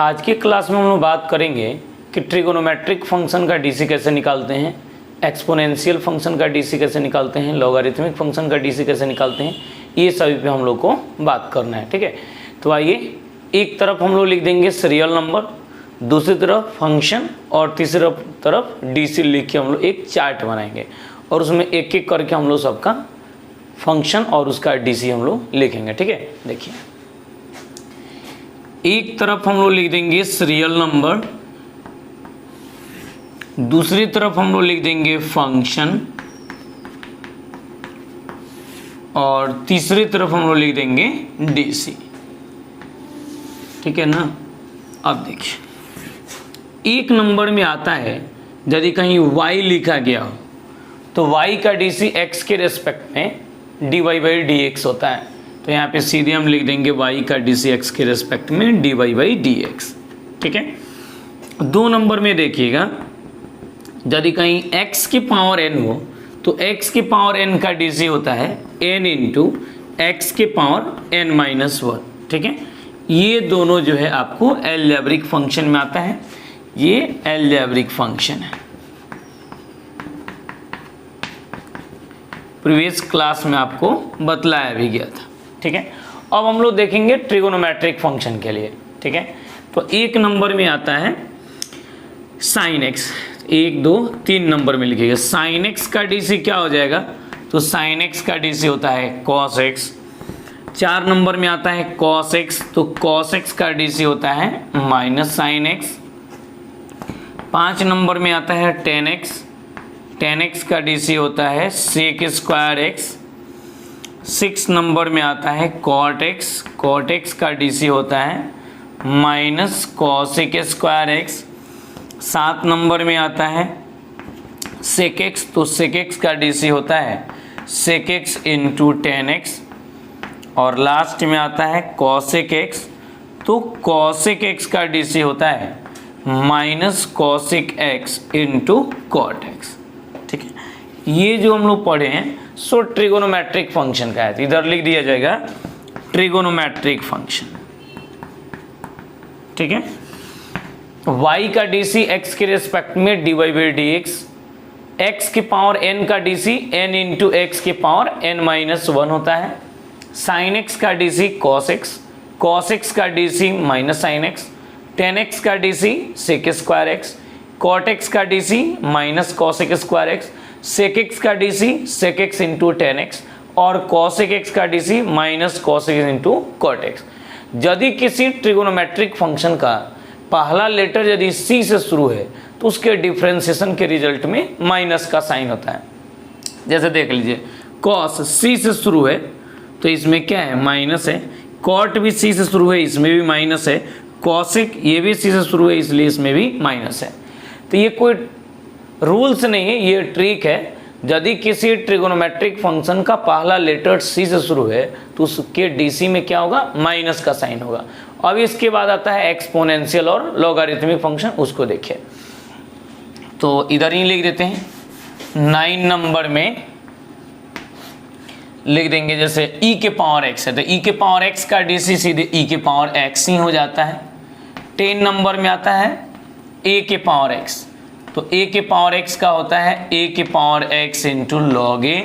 आज की क्लास में हम लोग बात करेंगे कि ट्रिगोनोमेट्रिक फंक्शन का डीसी कैसे निकालते हैं, एक्सपोनेंशियल फंक्शन का डीसी कैसे निकालते हैं, लॉगरिथमिक फंक्शन का डीसी कैसे निकालते हैं, ये सभी पे हम लोग को बात करना है। ठीक है, तो आइए एक तरफ हम लोग लिख देंगे सीरियल नंबर, दूसरी तरफ फंक्शन और तीसरी तरफ डीसी लिख के हम लोग एक चार्ट बनाएंगे और उसमें एक एक करके हम लोग सबका फंक्शन और उसका डीसी हम लोग लिखेंगे। ठीक है, देखिए एक तरफ हम लोग लिख देंगे सीरियल नंबर, दूसरी तरफ हम लोग लिख देंगे फंक्शन और तीसरी तरफ हम लोग लिख देंगे डीसी। ठीक है ना। अब देखिए एक नंबर में आता है यदि कहीं y लिखा गया हो तो y का डीसी x के रेस्पेक्ट में dy/dx होता है, तो यहाँ पे सीधे हम लिख देंगे y का डीसी x के रेस्पेक्ट में dy/dx। ठीक है, दो नंबर में देखिएगा यदि कहीं x की पावर n हो तो x की पावर n का डीसी होता है n इंटू x की पावर n-1। ठीक है, ये दोनों जो है आपको अलजेब्रिक फंक्शन में आता है, ये अलजेब्रिक फंक्शन है। प्रीवियस क्लास में आपको बतलाया भी गया था। ठीक है, अब हम लोग देखेंगे ट्रिगोनोमेट्रिक फंक्शन के लिए। ठीक है, तो एक नंबर में आता है साइन एक्स, 1 2 3 नंबर में लिखिएगा। साइन एक्स का डीसी क्या हो जाएगा, तो साइन एक्स का डीसी होता है कॉस एक्स। 4 नंबर में आता है कॉस एक्स, तो कॉस एक्स का डीसी होता है माइनस साइन एक्स। 5 नंबर में आता है टेन एक्स, टेन एक्स का डीसी होता है सेक स्क्वायर एक्स। 6 नंबर में आता है कॉट एक्स, कॉट एक्स का डीसी होता है minus cosec square x. 7 number में आता है सेक एक्स, तो सेक एक्स का डीसी होता है sec x into tan x. और लास्ट में आता है कॉसेक एक्स, तो कॉसेक एक्स का डीसी होता है minus cosec x into cot x. ठीक है, ये जो हम लोग पढ़े हैं सो ट्रिगोनोमेट्रिक फंक्शन का है, तो इधर लिख दिया जाएगा ट्रिगोनोमेट्रिक फंक्शन। ठीक है, y का डीसी x के रेस्पेक्ट में dy/dx, x की पावर n का डीसी n इंटू x की पावर n-1 होता है। साइन x का DC cos x, cos x का DC minus sine x, tan x का DC sec square x, cot x का DC minus cosec square x, sec x का DC sec x into tan x और cosec x का DC minus cosec into cot x. यदि किसी trigonometric function का पहला letter यदि c से शुरू है तो उसके डिफ्रेंसिएशन के रिजल्ट में माइनस का साइन होता है। जैसे देख लीजिए कॉस c से शुरू है तो इसमें क्या है, माइनस है। कॉट भी c से शुरू है, इसमें भी माइनस है। कॉसेक ये भी c से शुरू है, इसलिए इसमें भी माइनस है। तो ये कोई रूल्स नहीं है, ये ट्रिक है। यदि किसी ट्रिगोनोमेट्रिक फंक्शन का पहला लेटर c से शुरू है तो उसके डीसी में क्या होगा, माइनस का साइन होगा। अब इसके बाद आता है एक्सपोनेंशियल और लॉगरिथमिक फंक्शन, उसको देखिए। तो इधर ही लिख देते हैं। 9 नंबर में लिख देंगे जैसे e के पावर x है तो e के पावर x का डीसी सीधे e के पावर x ही हो जाता है। 10 नंबर में आता है a के पावर x, तो a के पावर x का होता है a के power x into log a।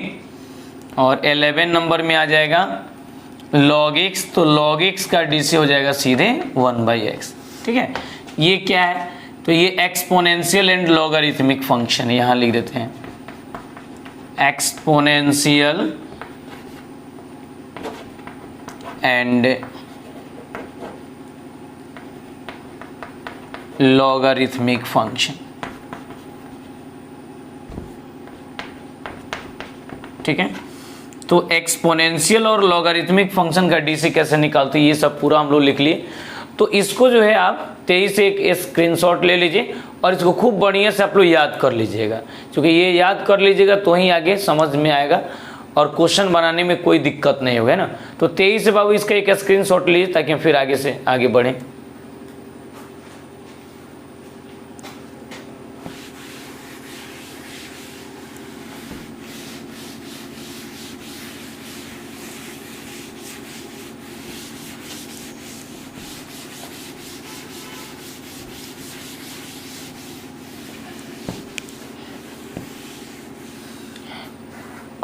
और 11 नंबर में आ जाएगा log x, तो log x का डीसी हो जाएगा सीधे 1/x। ठीक है, ये क्या है, तो ये एक्सपोनेंशियल एंड लॉगरिथमिक फंक्शन है। यहाँ लिख देते हैं एक्सपोनेंशियल एंड लॉगरिथमिक फंक्शन। ठीक है, तो एक्सपोनेंशियल और लॉगरिथमिक फंक्शन का डीसी कैसे निकालते हैं ये सब पूरा हम लोग लिख लिए। तो इसको जो है आप 23 से एक स्क्रीनशॉट ले लीजिए और इसको खूब बढ़िया से आप लोग याद कर लीजिएगा, क्योंकि ये याद कर लीजिएगा तो ही आगे समझ में आएगा और क्वेश्चन बनाने में कोई दिक्कत नहीं होगा ना। तो 23 से बाबू इसका एक स्क्रीनशॉट लीजिए ताकि फिर आगे से आगे बढ़ें।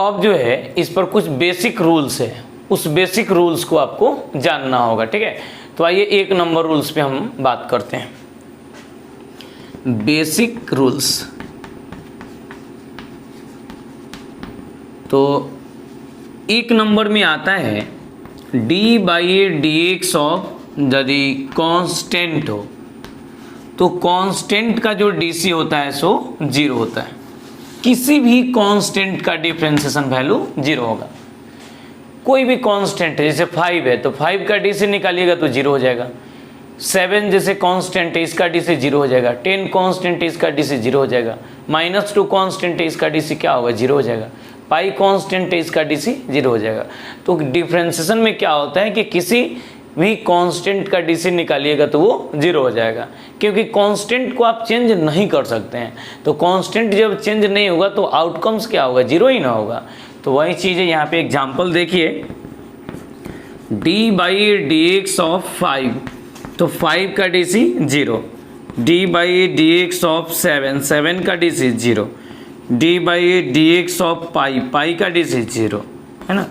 अब जो है इस पर कुछ बेसिक रूल्स है, उस बेसिक रूल्स को आपको जानना होगा, ठीक है। तो आइए 1 नंबर रूल्स पे हम बात करते हैं, बेसिक रूल्स। तो 1 नंबर में आता है d/dx ऑफ यदि कांस्टेंट हो तो कांस्टेंट का जो dc होता है सो 0 होता है। किसी भी कांस्टेंट का डिफरेंशिएशन वैल्यू 0 होगा। कोई भी कांस्टेंट है, जैसे 5 है तो 5 का dc निकालिएगा तो 0 हो जाएगा। 7 जैसे कांस्टेंट है इसका dc 0 हो जाएगा। 10 कांस्टेंट है इसका dc 0 हो जाएगा। -2 कांस्टेंट है इसका dc क्या होगा, 0 हो जाएगा। पाई कांस्टेंट है इसका dc 0 हो जाएगा। तो डिफरेंशिएशन में क्या होता है कि किसी भी कांस्टेंट का dc निकालिएगा तो वो 0 हो जाएगा, क्योंकि कांस्टेंट को आप चेंज नहीं कर सकते हैं। तो कांस्टेंट जब चेंज नहीं होगा तो आउटकम्स क्या होगा, 0 ही ना होगा। तो वही चीज़ है, यहाँ पे एग्जांपल देखिए, d/dx ऑफ 5, तो 5 का dc 0, d/dx ऑफ 7, 7 का dc 0, d/dx ऑफ पाई का dc 0, है ना।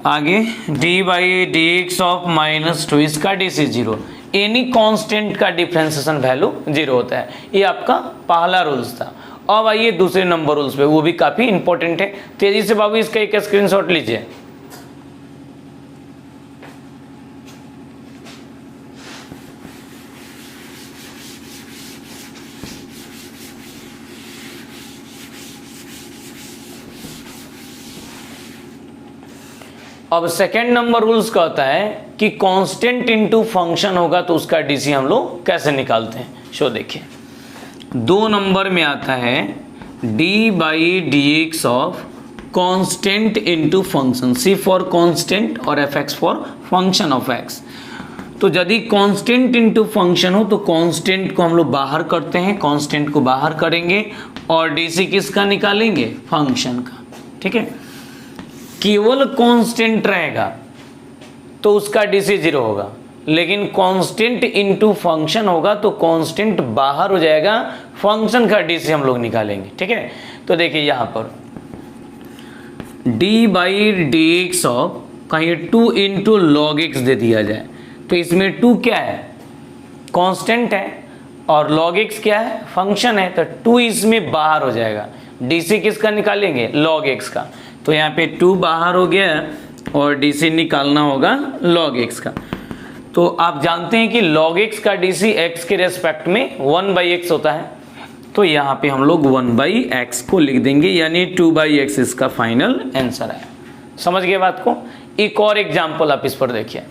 आगे d/dx ऑफ -2 इसका dc 0। एनी कांस्टेंट का डिफरेंशिएशन वैल्यू 0 होता है। ये आपका पहला रूल्स था। अब आइए दूसरे नंबर रूल्स पे, वो भी काफी इंपॉर्टेंट है। तेजी से बाबू इसका एक स्क्रीनशॉट लीजिए। अब सेकेंड नंबर रूल्स का होता है कि कांस्टेंट इनटू फंक्शन होगा तो उसका डीसी हम लोग कैसे निकालते हैं। शो देखिए, 2 नंबर में आता है d/dx of constant into function, c for constant और fx for function of x। तो यदि कांस्टेंट इनटू फंक्शन हो तो कांस्टेंट को हम लोग बाहर करते हैं, कांस्टेंट को बाहर करेंगे और डीसी किसका निकालेंगे, फंक्शन का, ठीक है। केवल कांस्टेंट रहेगा तो उसका डीसी 0 होगा, लेकिन कांस्टेंट इनटू फंक्शन होगा तो कांस्टेंट बाहर हो जाएगा, फंक्शन का डीसी हम लोग निकालेंगे, ठीक है। तो देखिए यहाँ पर d/dx ऑफ कहीं 2 इंटू लॉग एक्स दे दिया जाए तो इसमें 2 क्या है, कांस्टेंट है, और log x क्या है, फंक्शन है। तो 2 इसमें बाहर हो जाएगा। डीसी किसका निकालेंगे, log x का। तो यहाँ पे 2 बाहर हो गया और डीसी निकालना होगा log x का। तो आप जानते हैं कि log x का डीसी x के रेस्पेक्ट में 1/x होता है। तो यहाँ पे हम लोग 1/x को लिख देंगे, यानी 2/x इसका फाइनल आंसर है। समझ गए बात को। एक और एग्जाम्पल आप इस पर देखिए,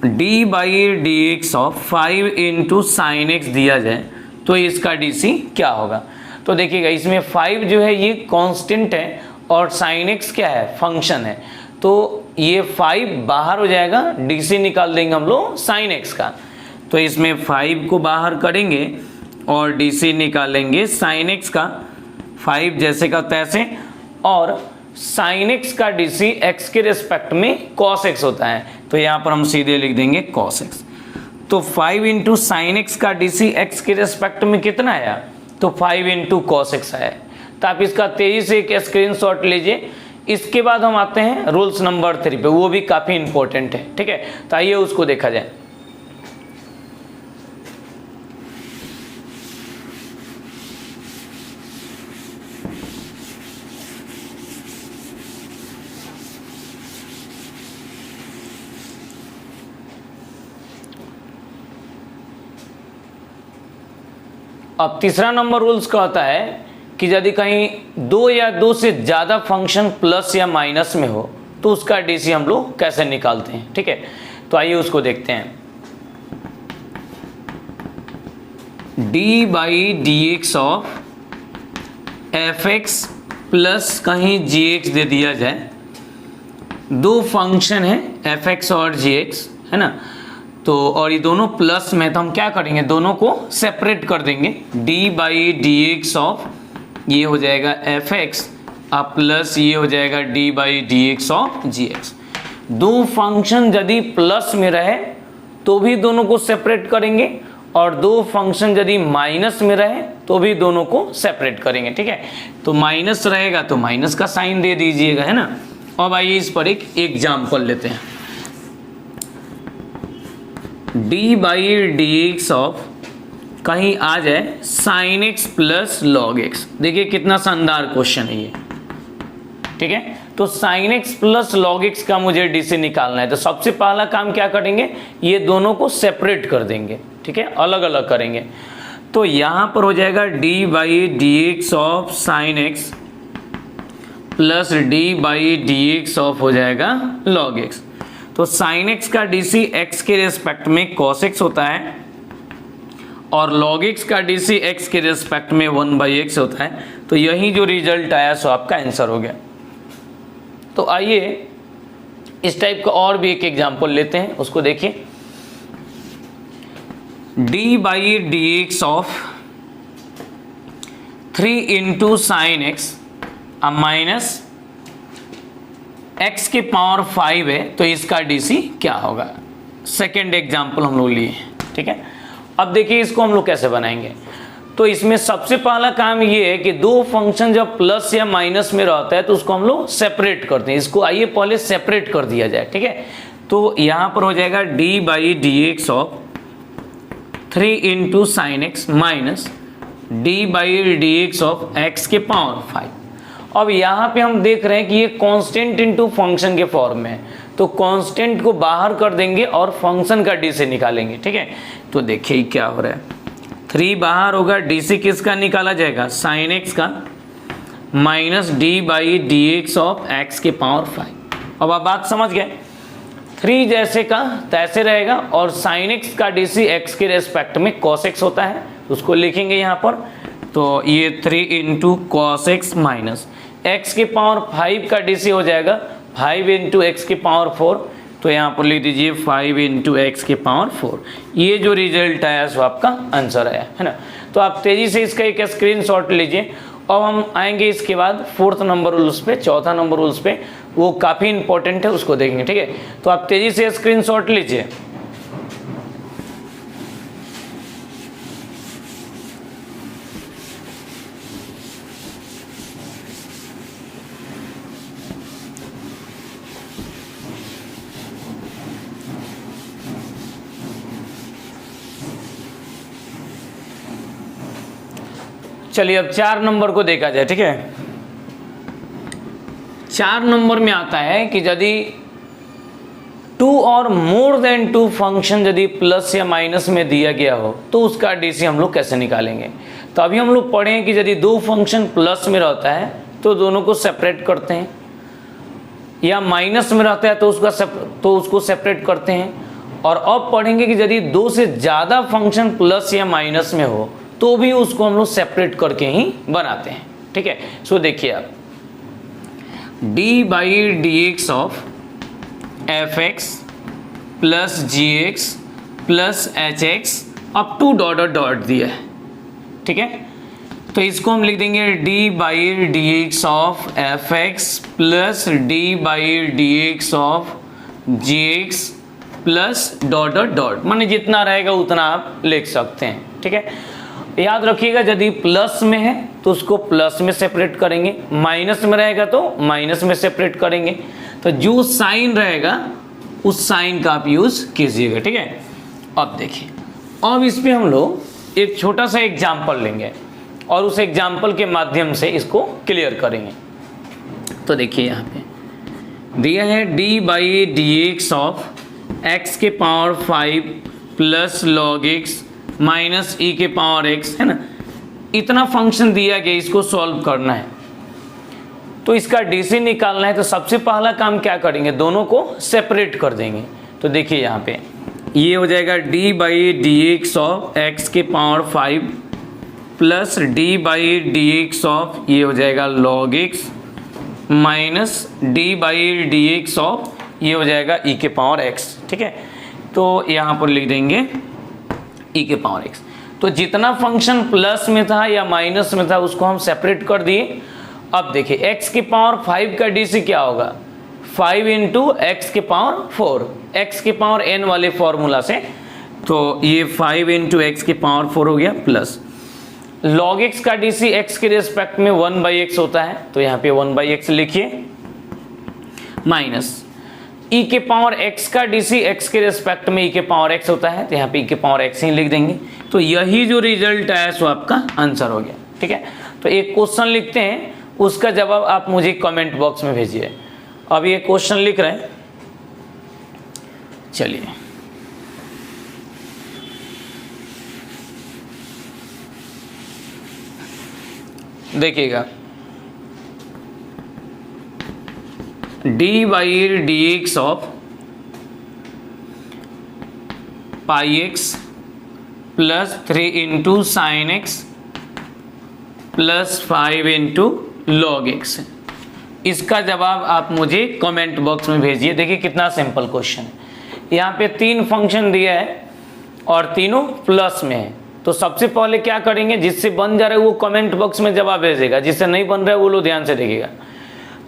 d/dx of 5 into sine x दिया जाए तो इसका डीसी क्या होगा। तो देखिएगा इसमें 5 जो है ये कांस्टेंट है और साइन एक्स क्या है, फंक्शन है। तो ये 5 बाहर हो जाएगा, डीसी निकाल देंगे हम लोग साइन एक्स का। तो इसमें 5 को बाहर करेंगे और डीसी निकालेंगे साइन एक्स का, 5 जैसे का तैसे। और साइन एक्स का डीसी एक्स के रेस्पेक्ट में कॉस एक्स होता है, तो यहाँ पर हम सीधे लिख देंगे कॉस एक्स। तो 5 इंटू साइन एक्स का डीसी एक्स के रेस्पेक्ट में कितना आया, तो 5 इंटू कॉस एक्स आया। तो आप इसका तेजी से एक स्क्रीनशॉट लीजिए। इसके बाद हम आते हैं रूल्स नंबर 3 पे, वो भी काफ़ी इंपॉर्टेंट है, ठीक है। तो आइए उसको देखा जाए। अब तीसरा नंबर रूल्स का होता है कि यदि कहीं 2 या 2 से ज़्यादा फंक्शन प्लस या माइनस में हो तो उसका डीसी हम लोग कैसे निकालते हैं, ठीक है। तो आइए उसको देखते हैं। d/dx ऑफ fx प्लस कहीं gx दे दिया जाए। 2 फंक्शन है fx और gx, है ना। तो और ये दोनों प्लस में, तो हम क्या करेंगे, दोनों को सेपरेट कर देंगे। d/dx ऑफ ये हो जाएगा fx अब प्लस ये हो जाएगा d/dx ऑफ gx। 2 फंक्शन यदि प्लस में रहे तो भी दोनों को सेपरेट करेंगे, और दो फंक्शन यदि माइनस में रहे तो भी दोनों को सेपरेट करेंगे, ठीक है। तो माइनस रहेगा तो माइनस का साइन दे दीजिएगा, है ना। अब आइए इस पर एक एग्जाम्पल लेते हैं। D by D x of कहीं आ जाए sine x plus log x. देखिए कितना शानदार क्वेश्चन है ये, ठीक है। तो sine x plus log x का मुझे डी से निकालना है, तो सबसे पहला काम क्या करेंगे, ये दोनों को सेपरेट कर देंगे, ठीक है, अलग अलग करेंगे। तो यहां पर हो जाएगा D by D x of sine x plus D by D x of हो जाएगा लॉग एक्स। तो साइन एक्स का डी सी एक्स के रेस्पेक्ट में कॉस एक्स होता है और log x का डी सी एक्स के रेस्पेक्ट में 1/x होता है। तो यही जो रिजल्ट आया सो आपका आंसर हो गया। तो आइए इस टाइप का और भी एक एग्जांपल लेते हैं, उसको देखिए। d by D x of 3 into sine x minus x के पावर 5 है, तो इसका डी सी क्या होगा। सेकेंड एग्जाम्पल हम लोग लिए, ठीक है। अब देखिए इसको हम लोग कैसे बनाएंगे। तो इसमें सबसे पहला काम ये है कि दो फंक्शन जब प्लस या माइनस में रहता है तो उसको हम लोग सेपरेट करते हैं। इसको आइए पहले सेपरेट कर दिया जाए, ठीक है। तो यहाँ पर हो जाएगा D by D x of 3 into sine x minus D by D x of x के पावर 5। अब यहाँ पे हम देख रहे हैं कि ये कांस्टेंट इंटू फंक्शन के फॉर्म में है, तो कांस्टेंट को बाहर कर देंगे और फंक्शन का डी से निकालेंगे, ठीक है। तो देखिए क्या हो रहा है, 3 बाहर होगा, डी सी किसका निकाला जाएगा, साइन एक्स का minus D by D x of x के पावर 5। अब आप बात समझ गए, 3 जैसे का तैसे रहेगा और साइन एक्स का डी सी एक्स के रेस्पेक्ट में कॉस एक्स होता है, उसको लिखेंगे यहाँ पर। तो ये 3 into cos x minus x के पावर 5 का डी सी हो जाएगा 5 इंटू एक्स के पावर 4। तो यहाँ पर लिख दीजिए 5 इंटू एक्स के पावर 4। ये जो रिजल्ट आया सो आपका आंसर आया, है ना। तो आप तेजी से इसका एक स्क्रीनशॉट लीजिए। अब हम आएंगे इसके बाद 4th नंबर रूल्स पे, 4था नंबर रूल्स पे, वो काफ़ी इंपॉर्टेंट है, उसको देखेंगे, ठीक है। तो आप तेजी से स्क्रीनशॉट लीजिए। चलिए अब 4 नंबर को देखा जाए, ठीक है। 4 नंबर में आता है कि यदि 2 और मोर देन 2 फंक्शन यदि प्लस या माइनस में दिया गया हो तो उसका डीसी हम लोग कैसे निकालेंगे। तो अभी हम लोग पढ़े कि यदि 2 फंक्शन प्लस में रहता है तो दोनों को सेपरेट करते हैं, या माइनस में रहता है तो उसको सेपरेट करते हैं। और अब पढ़ेंगे कि यदि 2 से ज़्यादा फंक्शन प्लस या माइनस में हो तो भी उसको हम लोग सेपरेट करके ही बनाते हैं, ठीक है। सो देखिए आप, d by D x of F x plus g x plus h x up to dot dot दिया है, ठीक है। तो इसको हम लिख देंगे d by D x of F x plus D by D x of ji x plus dot dot dot, माने जितना रहेगा उतना आप लिख सकते हैं, ठीक है। याद रखिएगा यदि प्लस में है तो उसको प्लस में सेपरेट करेंगे, माइनस में रहेगा तो माइनस में सेपरेट करेंगे। तो जो साइन रहेगा उस साइन का आप यूज कीजिएगा, ठीक है। अब देखिए, अब इस पे हम लोग एक छोटा सा एग्जाम्पल लेंगे और उस एग्जाम्पल के माध्यम से इसको क्लियर करेंगे। तो देखिए यहाँ पे दिया है D by D x of x के power 5 plus log x minus E के पावर एक्स, है ना। इतना फंक्शन दिया गया, इसको सॉल्व करना है तो इसका डीसी निकालना है। तो सबसे पहला काम क्या करेंगे, दोनों को सेपरेट कर देंगे। तो देखिए यहाँ पे ये हो जाएगा D by D x of x के power 5 plus D by D x of ये हो जाएगा log x minus D by D x of ये हो जाएगा ई के पावर एक्स, ठीक है। तो यहाँ पर लिख देंगे ई के पावर एक्स। तो जितना फंक्शन प्लस में था या माइनस में था उसको हम सेपरेट कर दिए। अब देखिए एक्स के पावर 5 का डीसी क्या होगा, 5 इंटू एक्स के पावर 4, एक्स के पावर n वाले फॉर्मूला से तो ये 5 इंटू एक्स की पावर 4 हो गया, प्लस log x का डीसी x के रिस्पेक्ट में 1/x होता है, तो यहाँ पे 1/x लिखिए, माइनस e के पावर x का डीसी x के रिस्पेक्ट में e के पावर x होता है, तो यहाँ पे e के पावर x ही लिख देंगे। तो यही जो रिजल्ट आया सो आपका आंसर हो गया। ठीक है, तो एक क्वेश्चन लिखते हैं, उसका जवाब आप मुझे कमेंट बॉक्स में भेजिए। अब ये क्वेश्चन लिख रहे हैं, चलिए देखिएगा, D by D x of pi x plus 3 into sine x plus 5 into log x. इसका जवाब आप मुझे कमेंट बॉक्स में भेजिए। देखिए कितना सिंपल क्वेश्चन है। यहाँ पे 3 फंक्शन दिया है और तीनों प्लस में है, तो सबसे पहले क्या करेंगे, जिससे बन जा रहा है वो कमेंट बॉक्स में जवाब भेजेगा, जिससे नहीं बन रहा है वो लोग ध्यान से देखिएगा।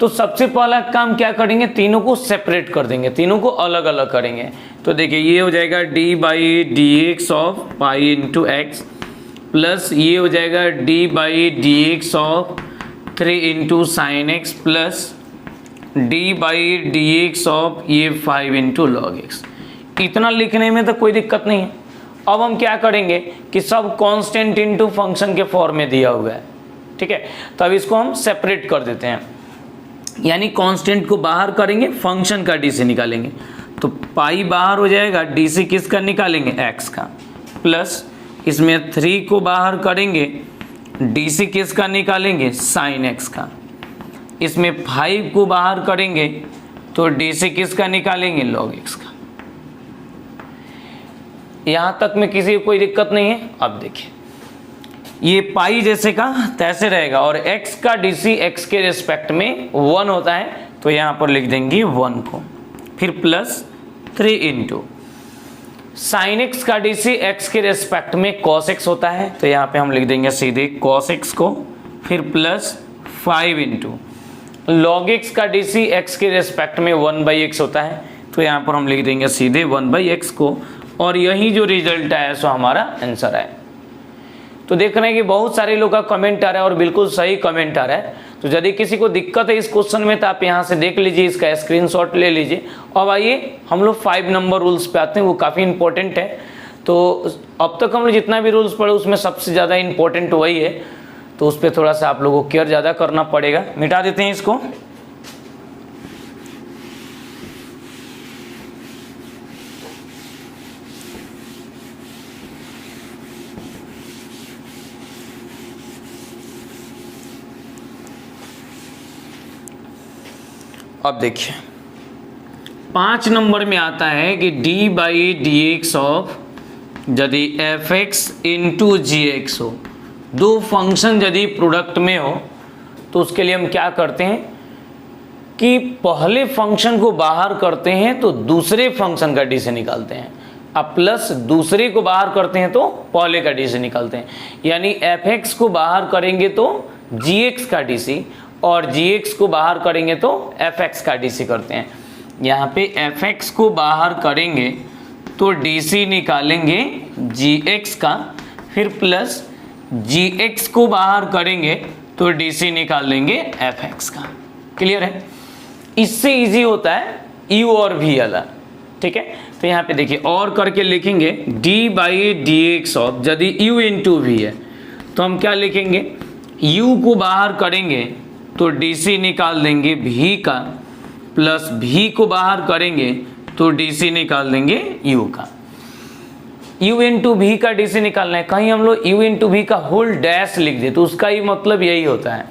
तो सबसे पहला काम क्या करेंगे, तीनों को सेपरेट कर देंगे, तीनों को अलग अलग करेंगे। तो देखिए ये हो जाएगा D by D x of pi into x, plus ये हो जाएगा D by D x of 3 into sine x, plus D by D x of ये 5 इंटू लॉग एक्स। इतना लिखने में तो कोई दिक्कत नहीं है। अब हम क्या करेंगे कि सब कांस्टेंट इनटू फंक्शन के फॉर्म में दिया हुआ है। ठीक है, तो अब इसको हम सेपरेट कर देते हैं, यानी कांस्टेंट को बाहर करेंगे, फंक्शन का डीसी निकालेंगे। तो पाई बाहर हो जाएगा, डीसी किसका निकालेंगे, एक्स का, प्लस इसमें 3 को बाहर करेंगे, डीसी किसका निकालेंगे, साइन एक्स का। इसमें 5 को बाहर करेंगे तो डीसी किसका निकालेंगे, लॉग एक्स का। यहां तक में किसी को कोई दिक्कत नहीं है। अब देखिए ये पाई जैसे का तैसे रहेगा और x का डीसी x के रिस्पेक्ट में 1 होता है, तो यहां पर लिख देंगे 1 को, फिर प्लस 3 इंटू साइन एक्स का डीसी x के रिस्पेक्ट में cos x होता है, तो यहां पे हम लिख देंगे सीधे cos x को, फिर प्लस 5 इंटू लॉग x का डीसी x के रिस्पेक्ट में 1/x होता है, तो यहां पर हम लिख देंगे सीधे 1/x को। और यही जो रिजल्ट आया सो हमारा आंसर है। तो देख रहे हैं कि बहुत सारे लोग का कमेंट आ रहा है और बिल्कुल सही कमेंट आ रहा है। तो यदि किसी को दिक्कत है इस क्वेश्चन में तो आप यहाँ से देख लीजिए, इसका स्क्रीनशॉट ले लीजिए। अब आइए हम लोग 5 नंबर रूल्स पे आते हैं, वो काफ़ी इंपॉर्टेंट है। तो अब तक हम लोग जितना भी रूल्स पढ़े उसमें सबसे ज़्यादा इंपॉर्टेंट वही है, तो उस पर थोड़ा सा आप लोगों को केयर ज़्यादा करना पड़ेगा। मिटा देते हैं इसको। अब देखिए 5 नंबर में आता है कि D by D x of यदि F x into G x हो, 2 फंक्शन यदि प्रोडक्ट में हो, तो उसके लिए हम क्या करते हैं कि पहले फंक्शन को बाहर करते हैं तो दूसरे फंक्शन का डी से निकालते हैं, अब प्लस दूसरे को बाहर करते हैं तो पहले का डी से निकालते हैं। यानी एफ एक्स को बाहर करेंगे तो जी एक्स का डी सी और gx को बाहर करेंगे तो fx का dc करते हैं। यहाँ पे fx को बाहर करेंगे तो dc निकालेंगे gx का, फिर प्लस gx को बाहर करेंगे तो dc निकाल लेंगे fx का। क्लियर है? इससे इजी होता है u और v वाला। ठीक है, तो यहाँ पे देखिए और करके लिखेंगे d by D x of यदि u इंटू v है तो हम क्या लिखेंगे, u को बाहर करेंगे तो डीसी निकाल देंगे v का, प्लस v को बाहर करेंगे तो डीसी निकाल देंगे u का। u इंटू वी का डीसी निकालना है, कहीं हम लोग u इंटू वी का होल डैश लिख दे तो उसका ही मतलब यही होता है।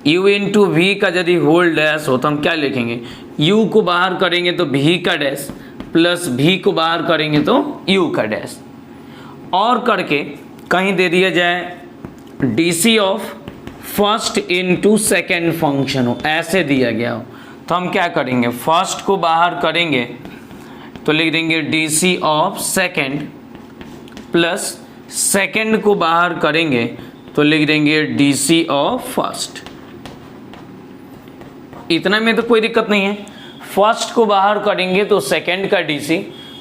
u इंटू वी का यदि होल डैश हो तो हम क्या लिखेंगे, u को बाहर करेंगे तो v का डैश, प्लस v को बाहर करेंगे तो u का डैश। और करके कहीं दे दिया जाए DC of first into second function हो, ऐसे दिया गया हो तो हम क्या करेंगे, फर्स्ट को बाहर करेंगे तो लिख देंगे DC of second, plus second को बाहर करेंगे तो लिख देंगे डीसी ऑफ फर्स्ट। इतना में तो कोई दिक्कत नहीं है। फर्स्ट को बाहर करेंगे तो सेकेंड का डीसी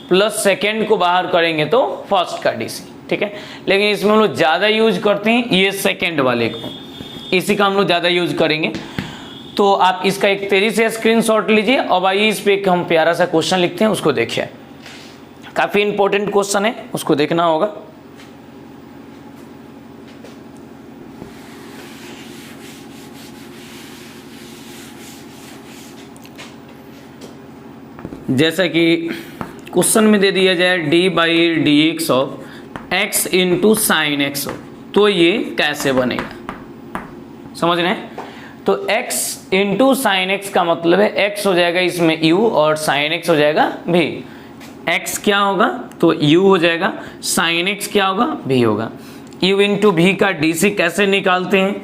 प्लस सेकेंड को बाहर करेंगे तो फर्स्ट का डीसी, ठीक है। लेकिन इसमें हम लोग ज़्यादा यूज करते हैं ये सेकेंड वाले को, इसी का हम लोग ज़्यादा यूज करेंगे। तो आप इसका एक तेजी से स्क्रीनशॉट लीजिए। अब आइए इस पे एक हम प्यारा सा क्वेश्चन लिखते हैं, उसको देखिए। काफ़ी इंपॉर्टेंट क्वेश्चन है, उसको देखना होगा। जैसा कि क्वेश्चन में दे दिया जाए d/dx of x into sine x, तो ये कैसे बनेगा, समझ रहे हैं। तो x इंटू साइन एक्स का मतलब है x हो जाएगा इसमें u और साइन x हो जाएगा v। x क्या होगा तो u हो जाएगा, साइन x क्या होगा v होगा। u इंटू v का dc कैसे निकालते हैं,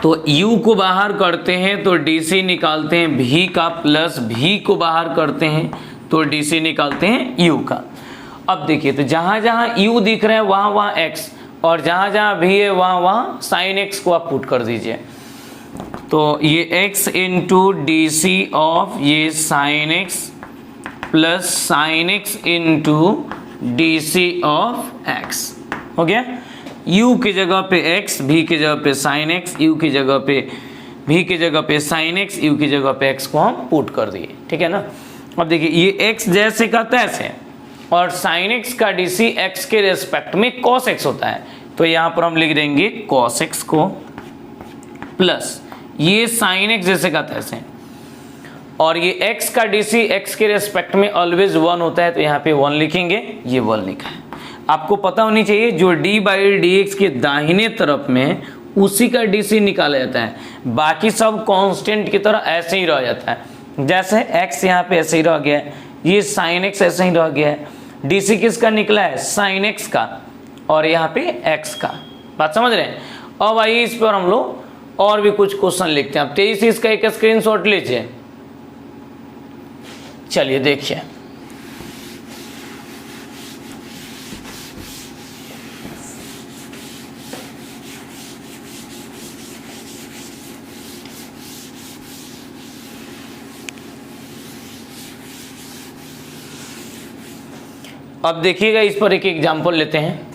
तो u को बाहर करते हैं तो dc निकालते हैं v का, प्लस v को बाहर करते हैं तो dc निकालते हैं u का। अब देखिए तो जहाँ जहाँ u दिख रहा है वहाँ वहाँ x, और जहाँ जहाँ v है वहाँ वहाँ साइन x को आप पुट कर दीजिए। तो ये x into D C of ये sine x plus sine x into D C of x हो गया। u की जगह पे x, v की जगह पे साइन x, u की जगह पे v की जगह पे साइन x, u की जगह पे x को हम पुट कर दिए, ठीक है ना। अब देखिए ये x जैसे का तैसे, और साइन x का डी सी x के रेस्पेक्ट में cos x होता है, तो यहाँ पर हम लिख देंगे cos x को, प्लस ये साइन x जैसे का तैसे, और ये x का डीसी x के रेस्पेक्ट में ऑलवेज 1 होता है, तो यहाँ पे 1 लिखेंगे, ये 1 लिखा है। आपको पता होनी चाहिए जो d/dx के दाहिने तरफ में उसी का डीसी निकाला जाता है, बाकी सब कांस्टेंट की तरह ऐसे ही रह जाता है। जैसे x यहाँ पे ऐसे ही रह गया है, ये साइन x ऐसे ही रह गया है, डीसी किसका निकला है साइन x का, और यहाँ पे x का। बात समझ रहे हैं। अब आइए इस पर हम लोग और भी कुछ क्वेश्चन लिखते हैं। आप तेजी से इसका एक स्क्रीनशॉट लीजिए। चलिए देखिए, अब देखिएगा इस पर एक एग्जांपल लेते हैं।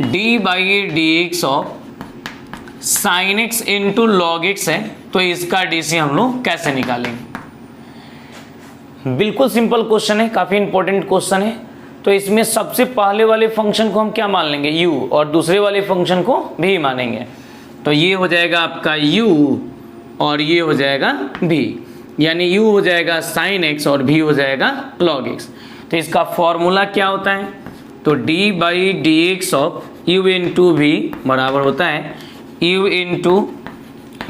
d/dx of sine x into log x है, तो इसका डीसी हम लोग कैसे निकालेंगे। बिल्कुल सिंपल क्वेश्चन है, काफ़ी इंपॉर्टेंट क्वेश्चन है। तो इसमें सबसे पहले वाले फंक्शन को हम क्या मान लेंगे u, और दूसरे वाले फंक्शन को v मानेंगे। तो ये हो जाएगा आपका u और ये हो जाएगा v, यानी u हो जाएगा साइन x और v हो जाएगा लॉग x। तो इसका फॉर्मूला क्या होता है, तो d/dx of u into v बराबर होता है u into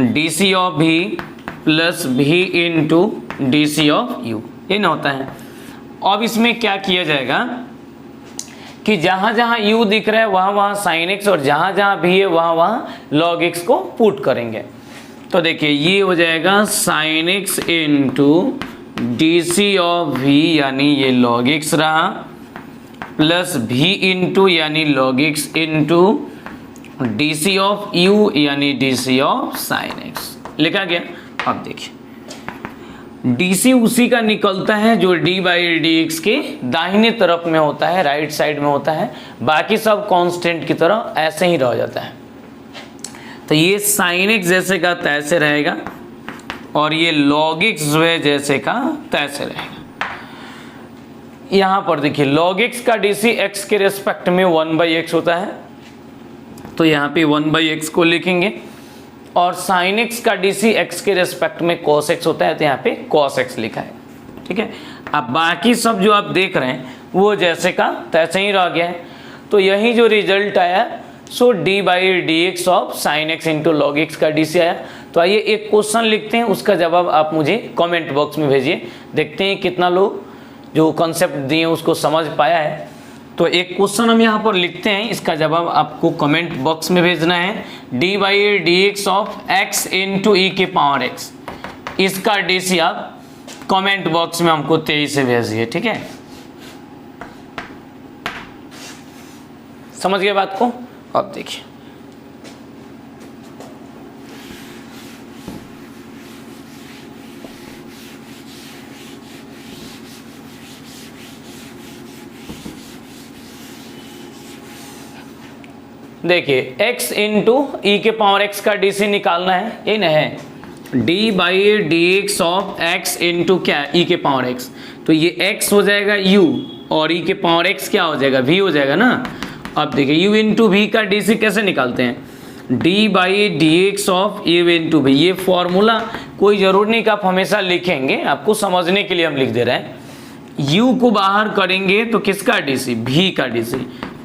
D C of v plus v into D C of u, ये ना होता है। अब इसमें क्या किया जाएगा कि जहाँ जहाँ u दिख रहा है वहाँ वहाँ साइन x, और जहाँ जहाँ v है वहाँ वहाँ लॉग x को पुट करेंगे। तो देखिए ये हो जाएगा sine x into D C of v, यानी ये लॉग x रहा, प्लस v इंटू यानी log x into D C of u यानी D C of sine x लिखा गया। अब देखिए डीसी उसी का निकलता है जो d/dx के दाहिने तरफ में होता है, राइट साइड में होता है, बाकी सब कांस्टेंट की तरह ऐसे ही रह जाता है। तो ये साइन x जैसे का तैसे रहेगा, और ये log x जो है जैसे का तैसे रहेगा। यहाँ पर देखिए log x का डीसी x के रेस्पेक्ट में 1/x होता है, तो यहाँ पे 1/x को लिखेंगे, और साइन x का डीसी x के रेस्पेक्ट में cos x होता है, तो यहाँ पे cos x लिखा है, ठीक है। अब बाकी सब जो आप देख रहे हैं वो जैसे का तैसे ही रह गया है। तो यही जो रिजल्ट आया, सो d/dx of sine x into log x का डीसी आया। तो आइए एक क्वेश्चन लिखते हैं, उसका जवाब आप मुझे कमेंट बॉक्स में भेजिए, देखते हैं कितना लोग जो कॉन्सेप्ट दिए उसको समझ पाया है। तो एक क्वेश्चन हम यहाँ पर लिखते हैं, इसका जवाब आपको कमेंट बॉक्स में भेजना है। d/dx ऑफ x इंटू ई के पावर x, इसका डीसी आप कमेंट बॉक्स में हमको 23 से भेजिए, ठीक है। समझ गए बात को। अब देखिए देखिए x इंटू ई के पावर x का डी सी निकालना है, ये ना है D by D x of x into क्या ई के पावर x, तो ये x हो जाएगा u और ई के पावर x क्या हो जाएगा v हो जाएगा ना। अब देखिए u इंटू वी का डी सी कैसे निकालते हैं, D by D x of u into v. ये फॉर्मूला कोई जरूर नहीं कि आप हमेशा लिखेंगे, आपको समझने के लिए हम लिख दे रहे हैं। u को बाहर करेंगे तो किसका डी सी, v का डी सी,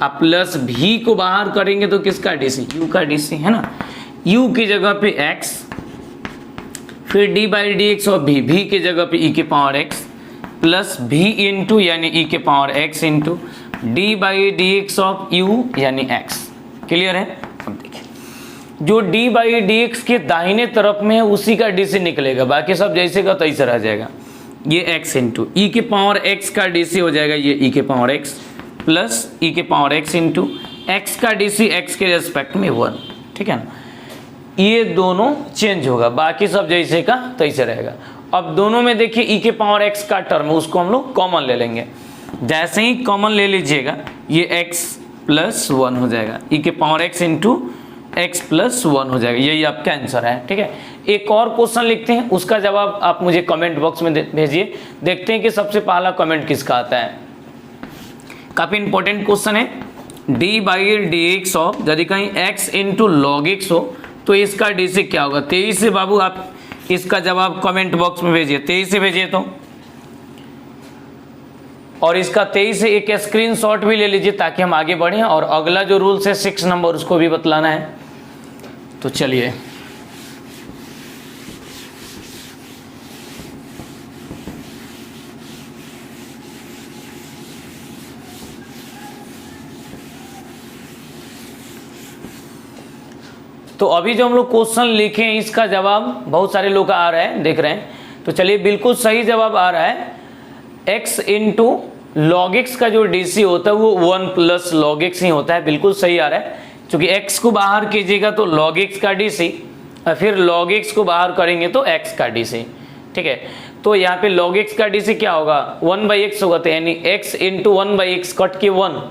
अब प्लस v को बाहर करेंगे तो किसका डी सी, u का डी सी है ना। u की जगह पे x, फिर D by D x of v की जगह पे e के power x plus v into यानी e के power x into D by D x of u यानी x। क्लियर है। अब देखिए जो d बाई डी एक्स के दाहिने तरफ में है उसी का डी सी निकलेगा, बाकी सब जैसे का तैसे रह जाएगा। ये x इंटू ई के पावर x का डी सी हो जाएगा ये e के पावर x प्लस ई के पावर x इंटू एक्स का डी सी x के रेस्पेक्ट में 1, ठीक है ना। ये दोनों चेंज होगा, बाकी सब जैसे का तैसे रहेगा। अब दोनों में देखिए ई के पावर x का टर्म है उसको हम लोग कॉमन ले लेंगे, जैसे ही कॉमन ले लीजिएगा ये x प्लस 1 हो जाएगा, ई के power x into x plus 1 हो जाएगा, यही आपका आंसर है, ठीक है। एक और क्वेश्चन लिखते हैं, उसका जवाब आप मुझे कमेंट बॉक्स में भेजिए, देखते हैं कि सबसे पहला कमेंट किसका आता है। काफ़ी इंपॉर्टेंट क्वेश्चन है, D by D x of यदि कहीं x इंटू लॉग एक्स हो तो इसका डी सी क्या होगा। 23 से बाबू आप इसका जवाब कमेंट बॉक्स में भेजिए, 23 से भेजिए तो, और इसका 23 से एक स्क्रीनशॉट भी ले लीजिए ताकि हम आगे बढ़ें। और अगला जो रूल्स है 6 नंबर उसको भी बतलाना है, तो चलिए तो अभी जो हम लोग क्वेश्चन लिखे हैं इसका जवाब बहुत सारे लोग का आ रहा है, देख रहे हैं। तो चलिए बिल्कुल सही जवाब आ रहा है, x इंटू लॉग एक्स का जो डीसी होता है वो 1 प्लस लॉग एक्स ही होता है, बिल्कुल सही आ रहा है। क्योंकि x को बाहर कीजिएगा तो लॉग एक्स का डीसी और फिर लॉग एक्स को बाहर करेंगे तो x का डीसी, ठीक है। तो यहाँ पे लॉग एक्स का डीसी क्या होगा 1/x होगा, तो यानी x इंटू 1/x कट के 1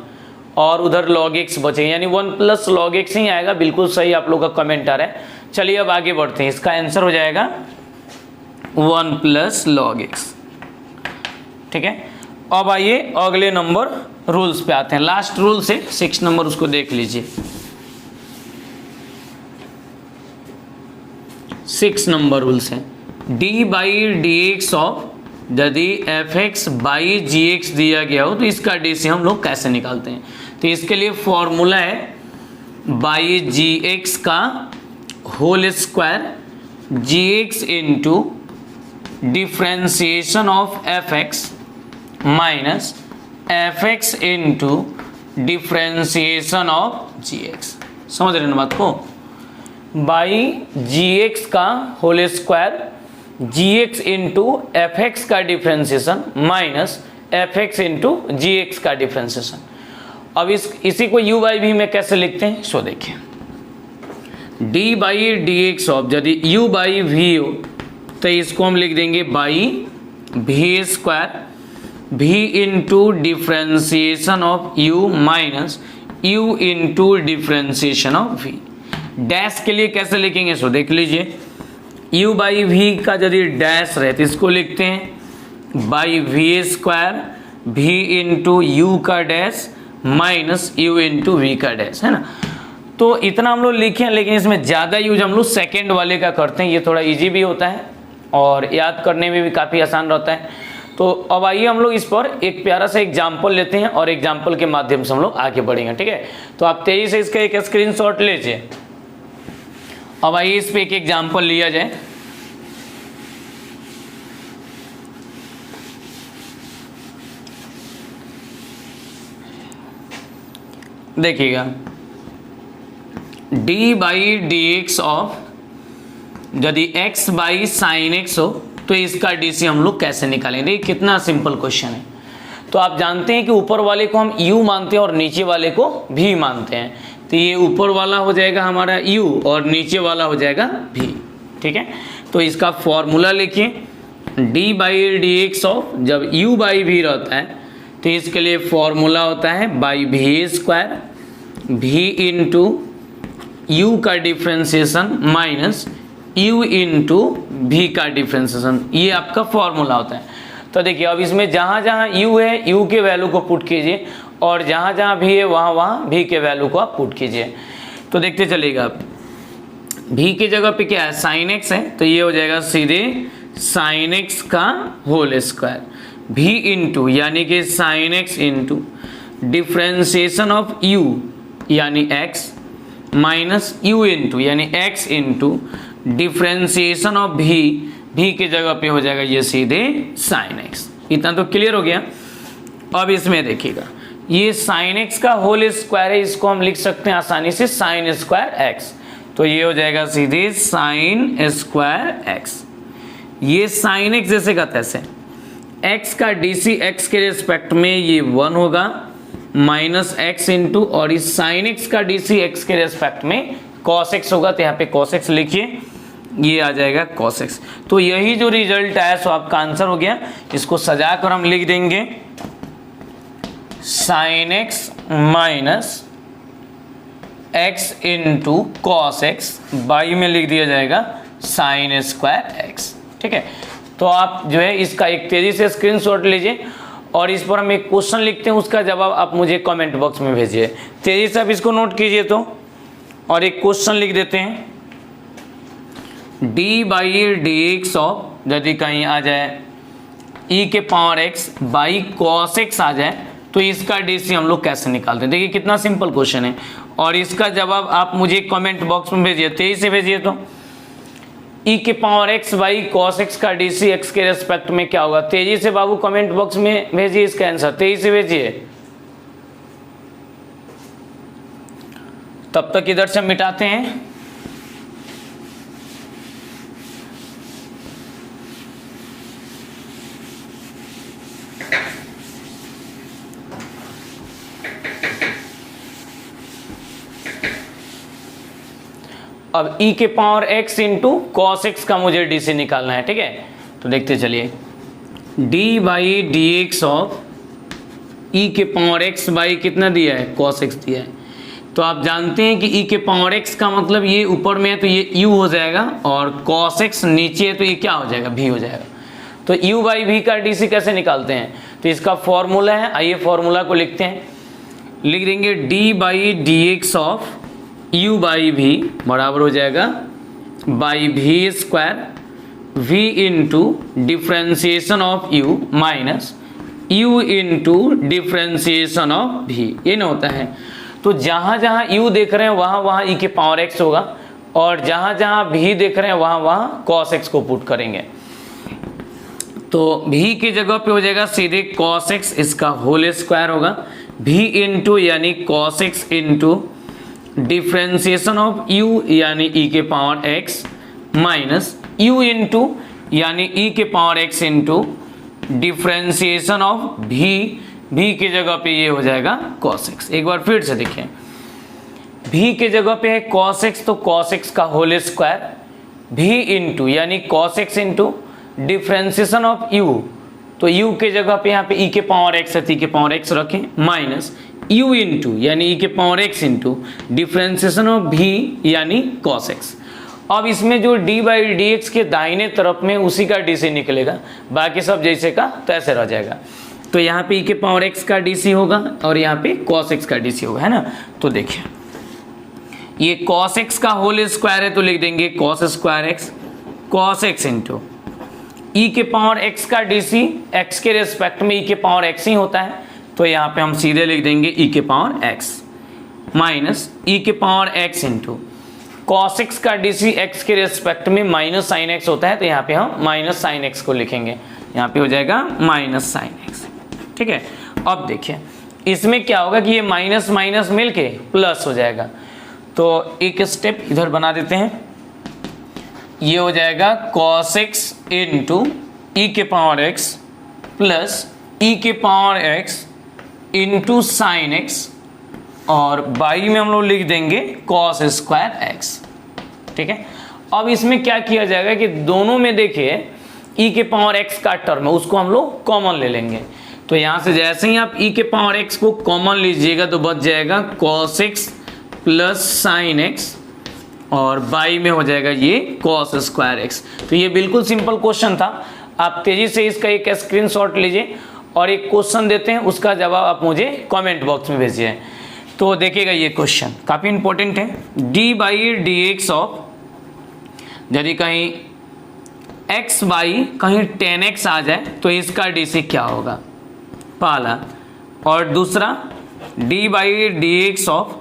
और उधर log x बचेगा, यानी 1 प्लस लॉग एक्स ही आएगा। बिल्कुल सही आप लोग का कमेंट आ रहा है। चलिए अब आगे बढ़ते हैं, इसका आंसर हो जाएगा 1 प्लस लॉग एक्स, ठीक है। अब आइए अगले नंबर रूल्स पे आते हैं, लास्ट रूल से 6 नंबर उसको देख लीजिए। 6 नंबर रूल्स है, D by D x of यदि F x by G x दिया गया हो तो इसका डी सी हम लोग कैसे निकालते हैं। तो इसके लिए फॉर्मूला है बाई जी एक्स का whole square G x into differentiation of F x minus F x into differentiation of ji x. समझ रहे हैं बात को, बाई जी एक्स का whole square G x into F x का differentiation minus F x into G x का differentiation. अब इसी को u बाई वी में कैसे लिखते हैं, सो देखिए d by D x of यदि u बाई वी हो तो इसको हम लिख देंगे by we square v into differentiation of u minus u into differentiation of v। Dash के लिए कैसे लिखेंगे, सो देख लीजिए u बाई वी का यदि डैश रहे तो इसको लिखते हैं by we square v into U का dash minus u into we का डैश, है ना। तो इतना हम लोग लिखे हैं, लेकिन इसमें ज़्यादा यूज हम लोग सेकेंड वाले का करते हैं, ये थोड़ा इजी भी होता है और याद करने में भी काफ़ी आसान रहता है। तो अब आइए हम लोग इस पर एक प्यारा सा एग्जाम्पल लेते हैं और एग्जाम्पल के माध्यम से हम लोग आगे बढ़ेंगे, ठीक है। तो आप तेजी से इसका एक स्क्रीनशॉट लीजिए। अब आइए इस पर एक एग्जाम्पल लिया जाए। देखिएगा d by D x of यदि x बाई साइन एक्स हो तो इसका डी सी हम लोग कैसे निकालेंगे। ये कितना सिंपल क्वेश्चन है। तो आप जानते हैं कि ऊपर वाले को हम u मानते हैं और नीचे वाले को v मानते हैं। तो ये ऊपर वाला हो जाएगा हमारा u और नीचे वाला हो जाएगा v, ठीक है। तो इसका फॉर्मूला लिखिए d by D x of जब u बाई v रहता है तो इसके लिए फॉर्मूला होता है बाई वी स्क्वायर भी इंटू यू का डिफ्रेंसिएशन माइनस यू इंटू भी का डिफ्रेंसिएशन, ये आपका फॉर्मूला होता है। तो देखिए अब इसमें जहाँ जहाँ u है u के वैल्यू को पुट कीजिए और जहाँ जहाँ भी है वहाँ वहाँ भी के वैल्यू को आप पुट कीजिए। तो देखते चलिएगा, भी की जगह पे क्या है साइन एक्स है, तो ये हो जाएगा सीधे साइन एक्स का होल स्क्वायर, भी इंटू यानी कि sine x into differentiation of u यानी x माइनस u इंटू यानी x इंटू डिफ्रेंसिएशन ऑफ भी की जगह पे हो जाएगा ये सीधे साइन एक्स। इतना तो क्लियर हो गया। अब इसमें देखिएगा ये साइन एक्स का होल स्क्वायर है, इसको हम लिख सकते हैं आसानी से साइन स्क्वायर एक्स, तो ये हो जाएगा सीधे साइन स्क्वायर एक्स। ये साइन एक्स जैसे का तैसे, एक्स का डीसी एक्स के रिस्पेक्ट में ये 1 होगा माइनस एक्स इंटू, और इस साइन एक्स का डीसी एक्स के रिस्पेक्ट में कॉस एक्स होगा, तो यहाँ पे कॉस एक्स लिखिए, ये आ जाएगा कॉस एक्स। तो यही जो रिजल्ट आया सो आपका आंसर हो गया। इसको सजा कर हम लिख देंगे sine x minus x into cos x, by में लिख दिया जाएगा साइन स्क्वायर एक्स। ठीक है, तो आप जो है इसका एक तेजी से स्क्रीनशॉट लीजिए और इस पर हम एक क्वेश्चन लिखते हैं, उसका जवाब आप मुझे कमेंट बॉक्स में भेजिए। तेजी से आप इसको नोट कीजिए तो, और एक क्वेश्चन लिख देते हैं D by D x of, यदि कहीं आ जाए ई के power x by cos x आ जाए तो इसका डीसी हम लोग कैसे निकालते हैं। देखिए कितना सिंपल क्वेश्चन है, और इसका जवाब आप मुझे कमेंट बॉक्स में भेजिए, तेजी से भेजिए। तो ई के power x by cos x का डीसी एक्स के रेस्पेक्ट में क्या होगा, तेजी से बाबू कमेंट बॉक्स में भेजिए इसका आंसर, तेजी से भेजिए। तब तक इधर से मिटाते हैं। अब e के power x into cos x का मुझे डीसी निकालना है। ठीक है, तो देखते चलिए d by D x of e के पावर x बाई कितना दिया है कॉस एक्स दिया है। तो आप जानते हैं कि e के पावर x का मतलब ये ऊपर में है तो ये u हो जाएगा, और cos x नीचे है तो ये क्या हो जाएगा v हो जाएगा। तो u बाई v का डीसी कैसे निकालते हैं, तो इसका फॉर्मूला है, आइए फॉर्मूला को लिखते हैं। लिख देंगे d by D x of u by v बराबर हो जाएगा by we square v into differentiation of u minus u into differentiation of v, ये ना होता है। तो जहाँ जहाँ u देख रहे हैं वहाँ वहाँ e के पावर x होगा, और जहाँ जहाँ v देख रहे हैं वहाँ वहाँ cos x को पुट करेंगे। तो v की जगह पे हो जाएगा सीधे cos x, इसका होल स्क्वायर होगा, v इंटू यानी cos x into differentiation of u यानी e के power x minus u into यानी e के power x into differentiation of v की जगह पे ये हो जाएगा cos x। एक बार फिर से देखिए, v की जगह पे है cos x, तो cos x का होल स्क्वायर, v इंटू यानी cos x into differentiation of u, तो u के जगह पे यहाँ पे e के पावर x है, e के पावर x रखें, माइनस u इंटू यानी e के power x into differentiation of v यानी cos x। अब इसमें जो d बाई डी एक्स के दाहिने तरफ में उसी का डीसी निकलेगा, बाकी सब जैसे का तैसे रह जाएगा। तो यहाँ पे e के पावर x का डीसी होगा और यहाँ पे cos x का डीसी होगा, है ना। तो देखिए ये cos x का होल स्क्वायर है तो लिख देंगे cos square x, cos x into e के पावर x का डीसी x के रेस्पेक्ट में e के पावर x ही होता है, तो यहाँ पे हम सीधे लिख देंगे e के पावर x माइनस e के power x into cos x का डीसी x के रेस्पेक्ट में माइनस साइन x होता है, तो यहाँ पे हम माइनस साइन x को लिखेंगे, यहाँ पे हो जाएगा माइनस साइन x। ठीक है, अब देखिए इसमें क्या होगा कि ये माइनस माइनस मिलके प्लस हो जाएगा, तो एक स्टेप इधर बना देते हैं। ये हो जाएगा cos x इंटू ई के पावर x प्लस ई के power x into sine x, और बाई में हम लोग लिख देंगे cos स्क्वायर x। ठीक है, अब इसमें क्या किया जाएगा कि दोनों में देखिए e के पावर x का टर्म है उसको हम लोग कॉमन ले लेंगे। तो यहाँ से जैसे ही आप e के पावर x को कॉमन लीजिएगा तो बच जाएगा cos x plus sine x और बाई में हो जाएगा ये कॉस स्क्वायर एक्स। तो ये बिल्कुल सिंपल क्वेश्चन था। आप तेजी से इसका एक स्क्रीनशॉट लीजिए और एक क्वेश्चन देते हैं, उसका जवाब आप मुझे कमेंट बॉक्स में भेजिए। तो देखिएगा ये क्वेश्चन काफ़ी इंपॉर्टेंट है। D by D x of, यदि कहीं x बाई कहीं 10x आ जाए तो इसका डी सी क्या होगा, पहला। और दूसरा D by D x of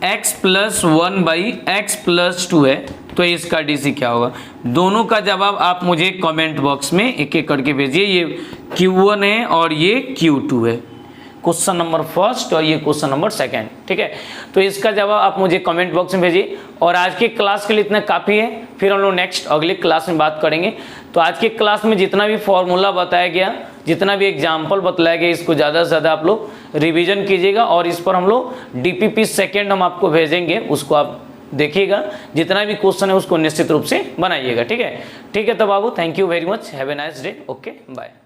x plus 1 by x plus 2 है तो इसका डी सी क्या होगा। दोनों का जवाब आप मुझे कमेंट बॉक्स में एक एक करके भेजिए। ये Q1 है और ये Q2 है, क्वेश्चन नंबर फर्स्ट और ये क्वेश्चन नंबर सेकंड, ठीक है। तो इसका जवाब आप मुझे कमेंट बॉक्स में भेजिए। और आज की क्लास के लिए इतना काफ़ी है, फिर हम लोग नेक्स्ट अगली क्लास में बात करेंगे। तो आज की क्लास में जितना भी फॉर्मूला बताया गया, जितना भी एग्जाम्पल बताया गया, इसको ज़्यादा से ज़्यादा आप लोग रिविजन कीजिएगा। और इस पर हम लोग DPP सेकेंड हम आपको भेजेंगे, उसको आप देखिएगा। जितना भी क्वेश्चन है उसको निश्चित रूप से बनाइएगा, ठीक है। ठीक है तो बाबू, thank you very much, have a nice day, okay bye.